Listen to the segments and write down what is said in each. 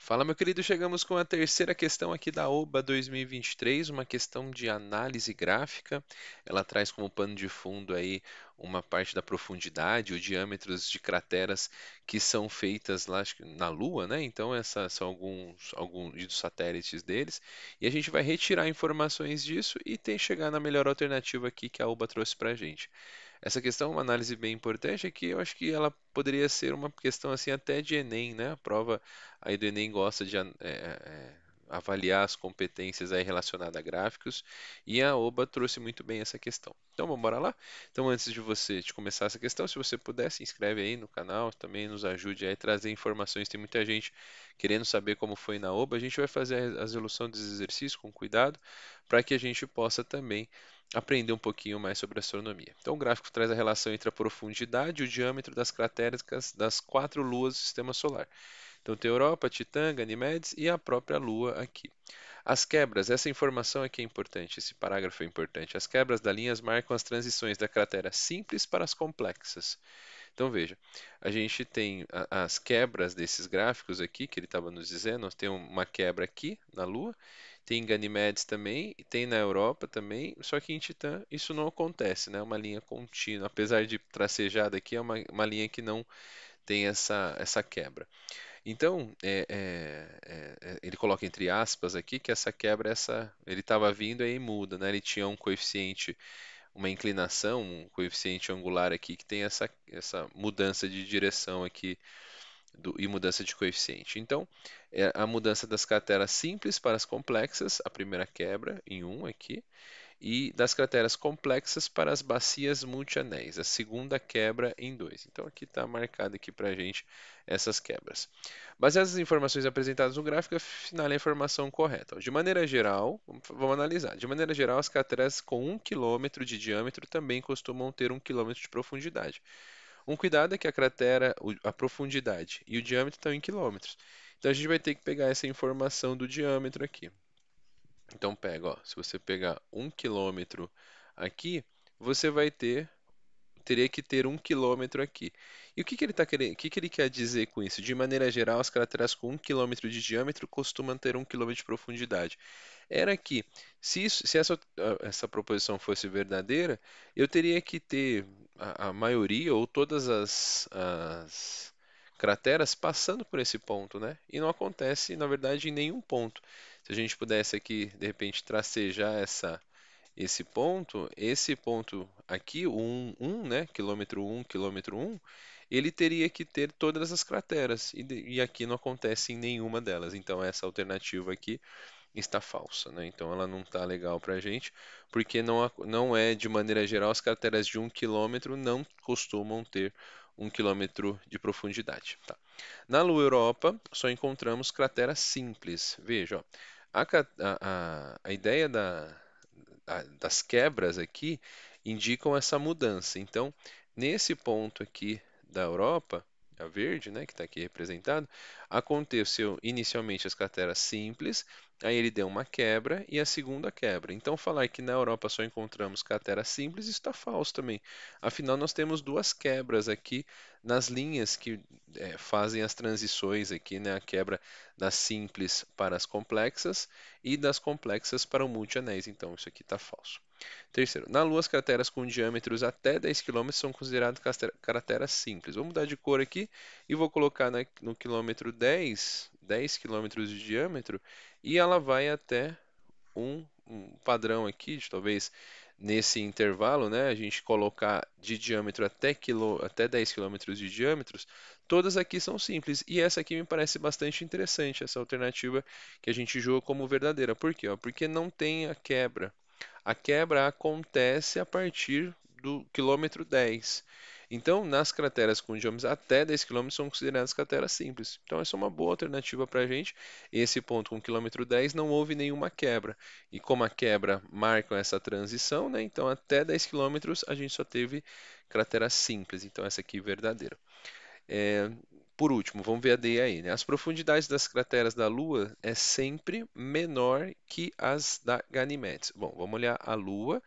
Fala, meu querido, chegamos com a terceira questão aqui da OBA 2023, uma questão de análise gráfica. Ela traz como pano de fundo aí uma parte da profundidade, os diâmetros de crateras que são feitas lá acho que na Lua, né? Então, essas são alguns dos satélites deles. E a gente vai retirar informações disso e chegar na melhor alternativa aqui que a OBA trouxe para a gente. Essa questão é uma análise bem importante, é que eu acho que ela poderia ser uma questão assim até de Enem, né? A prova aí do Enem gosta de avaliar as competências aí relacionadas a gráficos e a OBA trouxe muito bem essa questão. Então vamos embora lá? Então antes de começar essa questão, se você puder, se inscreve aí no canal, também nos ajude aí a trazer informações. Tem muita gente querendo saber como foi na OBA. A gente vai fazer a resolução dos exercícios com cuidado para que a gente possa também aprender um pouquinho mais sobre astronomia. Então, o gráfico traz a relação entre a profundidade e o diâmetro das crateras das quatro luas do Sistema Solar. Então, tem Europa, Titã, Ganimedes e a própria Lua aqui. As quebras, essa informação aqui é importante, esse parágrafo é importante. As quebras das linhas marcam as transições da cratera simples para as complexas. Então veja, a gente tem as quebras desses gráficos aqui, que ele estava nos dizendo, nós temos uma quebra aqui na Lua, tem em Ganimedes também, e tem na Europa também, só que em Titã isso não acontece, né? É uma linha contínua, apesar de tracejada aqui, é uma linha que não tem essa quebra. Então, ele coloca entre aspas aqui que essa quebra, ele estava vindo aí muda, né? Ele tinha um coeficiente, uma inclinação, um coeficiente angular aqui que tem essa mudança de direção aqui e mudança de coeficiente. Então, é a mudança das crateras simples para as complexas, a primeira quebra em um aqui, e das crateras complexas para as bacias multianéis, a segunda quebra em 2. Então aqui está marcado aqui para a gente essas quebras. Baseadas nas informações apresentadas no gráfico, assinale a informação correta. De maneira geral, vamos analisar. De maneira geral, as crateras com 1 km de diâmetro também costumam ter 1 km de profundidade. Um cuidado é que a cratera, a profundidade e o diâmetro estão em quilômetros. Então a gente vai ter que pegar essa informação do diâmetro aqui. Então pega, ó, se você pegar 1 km aqui, você teria que ter 1 km aqui. E o que que ele tá querendo, o que que ele quer dizer com isso? De maneira geral, as crateras com 1 km de diâmetro costumam ter 1 km de profundidade. Era que, se essa proposição fosse verdadeira, eu teria que ter a maioria ou todas as crateras passando por esse ponto, né? E não acontece, na verdade, em nenhum ponto. Se a gente pudesse aqui, de repente, tracejar esse ponto aqui, o 1, né, quilômetro 1, ele teria que ter todas as crateras, e aqui não acontece em nenhuma delas. Então, essa alternativa aqui está falsa, né? Então, ela não está legal para a gente, porque não é, de maneira geral, as crateras de 1 km não costumam ter 1 km de profundidade. Tá? Na Lua Europa, só encontramos crateras simples. Veja, ó, a ideia das quebras aqui indicam essa mudança. Então, nesse ponto aqui da Europa, a verde, né, que está aqui representado, aconteceu inicialmente as crateras simples, aí ele deu uma quebra e a segunda quebra. Então, falar que na Europa só encontramos crateras simples está falso também. Afinal, nós temos duas quebras aqui nas linhas que fazem as transições aqui, né, a quebra das simples para as complexas e das complexas para o multianéis. Então, isso aqui está falso. Terceiro, na Lua, as crateras com diâmetros até 10 km são consideradas crateras simples. Vou mudar de cor aqui e vou colocar no quilômetro 10 quilômetros de diâmetro, e ela vai até um padrão aqui, de talvez nesse intervalo, né, a gente colocar de diâmetro até 10 quilômetros de diâmetros, todas aqui são simples. E essa aqui me parece bastante interessante, essa alternativa que a gente julga como verdadeira. Por quê? Ó? Porque não tem a quebra. A quebra acontece a partir do quilômetro 10. Então, nas crateras com diâmetros até 10 km são consideradas crateras simples. Então, essa é uma boa alternativa para a gente. Esse ponto com quilômetro 10 não houve nenhuma quebra. E como a quebra marca essa transição, né? Então, até 10 km a gente só teve crateras simples. Então, essa aqui é verdadeira. É, por último, vamos ver a D aí, né? As profundidades das crateras da Lua é sempre menor que as da Ganimedes. Bom, vamos olhar a Lua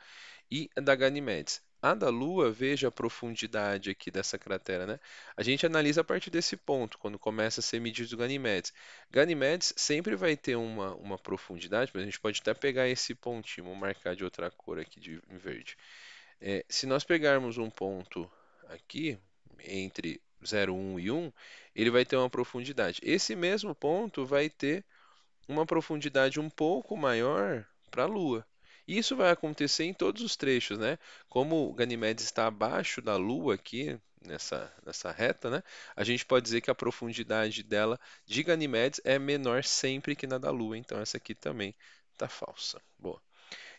e a da Ganimedes. A da Lua, veja a profundidade aqui dessa cratera, né? A gente analisa a partir desse ponto, quando começa a ser medido o Ganimedes. Ganimedes sempre vai ter uma profundidade, mas a gente pode até pegar esse pontinho, vou marcar de outra cor aqui, de em verde. Se nós pegarmos um ponto aqui, entre 0, 1 e 1, ele vai ter uma profundidade. Esse mesmo ponto vai ter uma profundidade um pouco maior para a Lua. E isso vai acontecer em todos os trechos, né? Como o Ganimedes está abaixo da Lua aqui, nessa reta, né? A gente pode dizer que a profundidade dela de Ganimedes é menor sempre que na da Lua. Então essa aqui também está falsa. Boa.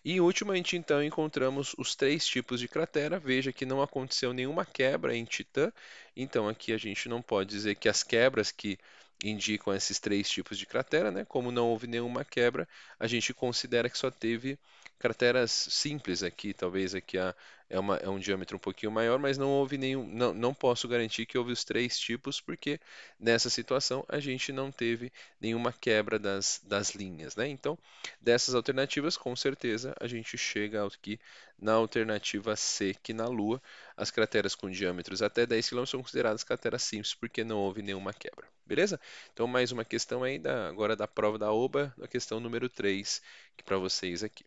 E em último, a gente então encontramos os três tipos de cratera. Veja que não aconteceu nenhuma quebra em Titã, então aqui a gente não pode dizer que as quebras que indicam esses três tipos de cratera, né? Como não houve nenhuma quebra, a gente considera que só teve crateras simples aqui. Talvez aqui é um diâmetro um pouquinho maior, mas não houve nenhum. Não posso garantir que houve os três tipos, porque nessa situação a gente não teve nenhuma quebra das linhas, né? Então, dessas alternativas, com certeza, a gente chega aqui na alternativa C, que na Lua, as crateras com diâmetros até 10 km são consideradas crateras simples, porque não houve nenhuma quebra. Beleza? Então, mais uma questão aí agora da prova da OBA, a questão número 3, que para vocês aqui.